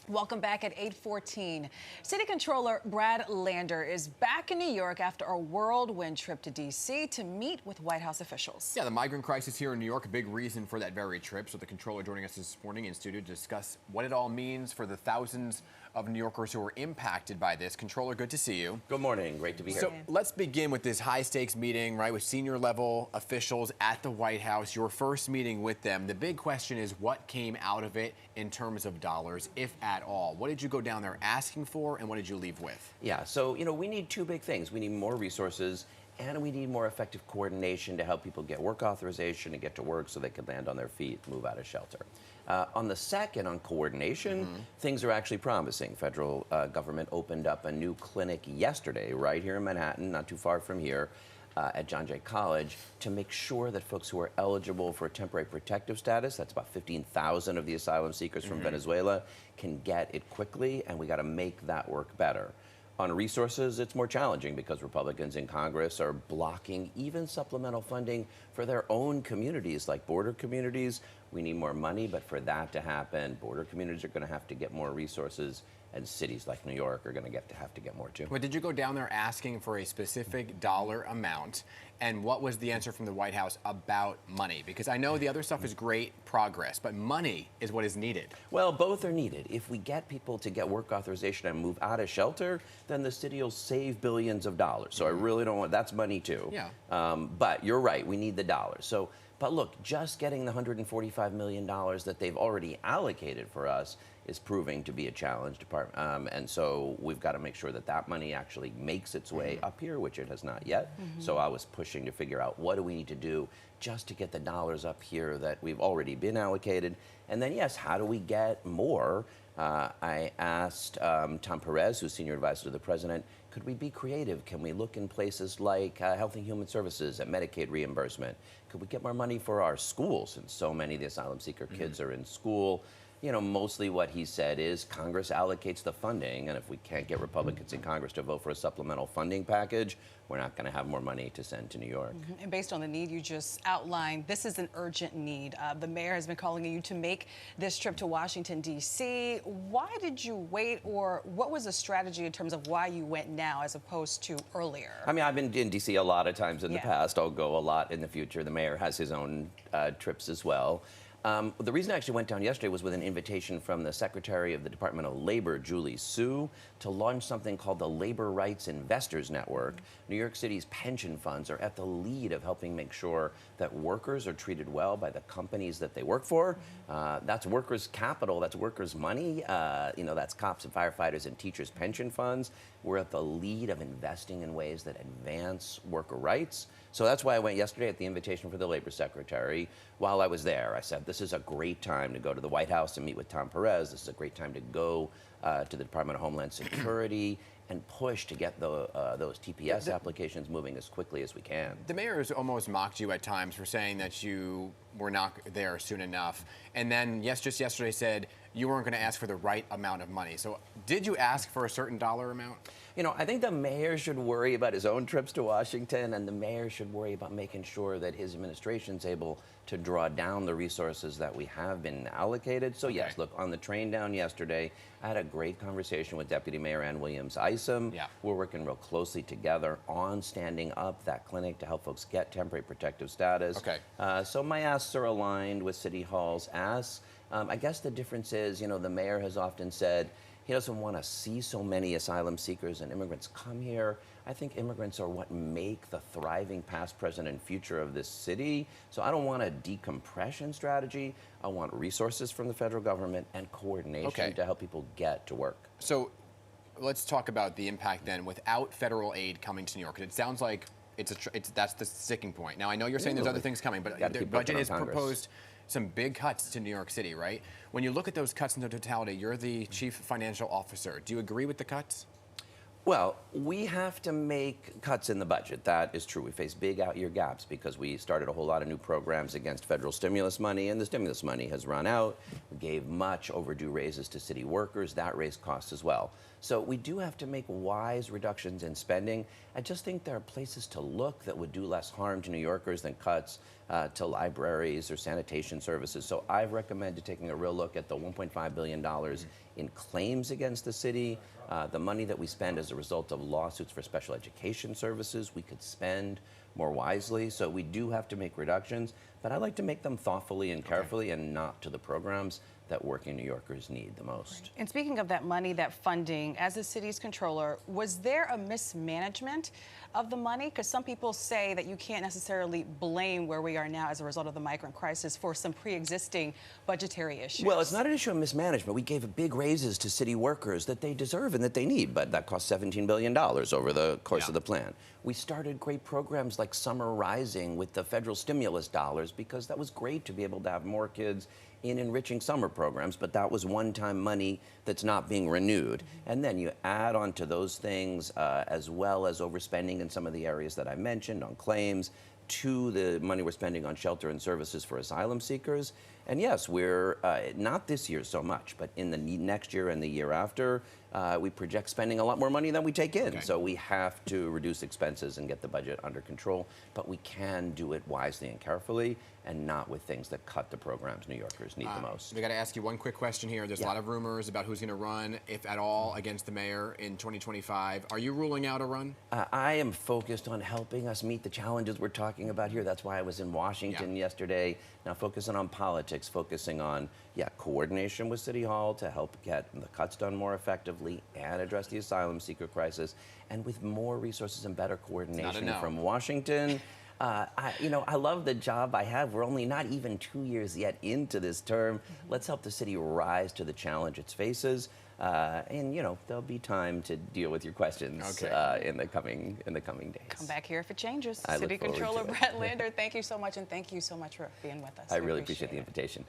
Welcome back at 8:14. City Comptroller Brad Lander is back in New York after a whirlwind trip to D.C. to meet with White House officials. Yeah, the migrant crisis here in New York, a big reason for that very trip. So the comptroller joining us this morning in studio to discuss what it all means for the thousands of New Yorkers who are impacted by this. Comptroller, good to see you. Good morning. Great to be here. So let's begin with this high-stakes meeting, right, with senior level officials at the White House, your first meeting with them. The big question is what came out of it in terms of dollars, if at all. What did you go down there asking for, and what did you leave with? Yeah, so, we need two big things. We need more resources, and we need more effective coordination to help people get work authorization and get to work so they can land on their feet, move out of shelter. On the second, on coordination, things are actually promising. Federal government opened up a new clinic yesterday right here in Manhattan, not too far from here, at John Jay College, to make sure that folks who are eligible for temporary protective status, that's about 15,000 of the asylum seekers from Venezuela, can get it quickly, and we got to make that work better. On resources, it's more challenging because Republicans in Congress are blocking even supplemental funding for their own communities, like border communities. We need more money, but for that to happen, border communities are going to have to get more resources, and cities like New York are going to have to get more too. But did you go down there asking for a specific dollar amount? And what was the answer from the White House about money? Because I know the other stuff is great progress, but money is what is needed. Well, both are needed. If we get people to get work authorization and move out of shelter, then the city will save billions of dollars. So I really don't want, that's money too. Yeah. But you're right, we need the dollars. So, but look, just getting the $145 million that they've already allocated for us is proving to be a challenge, and so we've got to make sure that that money actually makes its way up here, which it has not yet. So I was pushing to figure out what do we need to do just to get the dollars up here that we've already been allocated, and then yes, how do we get more? I asked Tom Perez, who's senior advisor to the president, could we be creative? Can we look in places like Health and Human Services and Medicaid reimbursement? Could we get more money for our schools, since so many of the asylum seeker kids are in school? Mostly what he said is Congress allocates the funding, and if we can't get Republicans in Congress to vote for a supplemental funding package, we're not going to have more money to send to New York. And based on the need you just outlined, this is an urgent need. The mayor has been calling you to make this trip to Washington, D.C. Why did you wait, or what was the strategy in terms of why you went now as opposed to earlier? I mean, I've been in D.C. a lot of times in the past. I'll go a lot in the future. The mayor has his own trips as well. The reason I actually went down yesterday was with an invitation from the Secretary of the Department of Labor, Julie Su, to launch something called the Labor Rights Investors Network. New York City's pension funds are at the lead of helping make sure that workers are treated well by the companies that they work for. That's workers' capital, that's workers' money, that's cops and firefighters and teachers' pension funds. We're at the lead of investing in ways that advance worker rights. So that's why I went yesterday at the invitation for the Labor Secretary. While I was there, I said, this is a great time to go to the White House and meet with Tom Perez. This is a great time to go to the Department of Homeland Security and push to get those TPS applications moving as quickly as we can. The mayor has almost mocked you at times for saying that you were not there soon enough. And then, just yesterday said you weren't going to ask for the right amount of money. So did you ask for a certain dollar amount? I think the mayor should worry about his own trips to Washington, and the mayor should worry about making sure that his administration's able to draw down the resources that we have been allocated. So yes, look, on the train down yesterday, I had a great conversation with Deputy Mayor Ann Williams-Isom. We're working real closely together on standing up that clinic to help folks get temporary protective status. So my asks are aligned with City Hall's asks. I guess the difference is, the mayor has often said he doesn't want to see so many asylum seekers and immigrants come here. I think immigrants are what make the thriving past, present, and future of this city. So I don't want a decompression strategy. I want resources from the federal government and coordination to help people get to work. So let's talk about the impact then without federal aid coming to New York. It sounds like that's the sticking point. Now, I know you're saying there's other things coming, but the budget is proposed some big cuts to New York City, right? When you look at those cuts in their totality, you're the chief financial officer. Do you agree with the cuts? Well, we have to make cuts in the budget. That is true. We face big out-year gaps because we started a whole lot of new programs against federal stimulus money, and the stimulus money has run out. We gave much overdue raises to city workers. That raised costs as well. So we do have to make wise reductions in spending. I just think there are places to look that would do less harm to New Yorkers than cuts to libraries or sanitation services. So I've recommended taking a real look at the $1.5 billion in claims against the city. The money that we spend as a result of lawsuits for special education services, we could spend more wisely. So we do have to make reductions, but I like to make them thoughtfully and carefully and not to the programs that working New Yorkers need the most. Right. And speaking of that money, that funding, as the city's controller, was there a mismanagement of the money? Because some people say that you can't necessarily blame where we are now as a result of the migrant crisis for some pre-existing budgetary issues. Well, it's not an issue of mismanagement. We gave big raises to city workers that they deserve and that they need, but that cost $17 billion over the course of the plan. We started great programs like Summer Rising with the federal stimulus dollars because that was great to be able to have more kids in enriching summer programs, but that was one-time money that's not being renewed. And then you add on to those things, as well as overspending in some of the areas that I mentioned on claims, to the money we're spending on shelter and services for asylum seekers. And yes, we're, not this year so much, but in the next year and the year after, we project spending a lot more money than we take in. Okay. So we have to reduce expenses and get the budget under control, but we can do it wisely and carefully and not with things that cut the programs New Yorkers need the most. We got to ask you one quick question here. There's a lot of rumors about who's going to run, if at all, against the mayor in 2025. Are you ruling out a run? I am focused on helping us meet the challenges we're talking about here. That's why I was in Washington yesterday. Now focusing on politics, focusing on, coordination with City Hall to help get the cuts done more effectively and address the asylum seeker crisis, and with more resources and better coordination from Washington. I love the job I have. We're only not even 2 years yet into this term. Let's help the city rise to the challenge it faces. And there'll be time to deal with your questions in the coming days. Come back here if it changes. City Controller Brad Lander, thank you so much, and thank you so much for being with us. I really appreciate the invitation.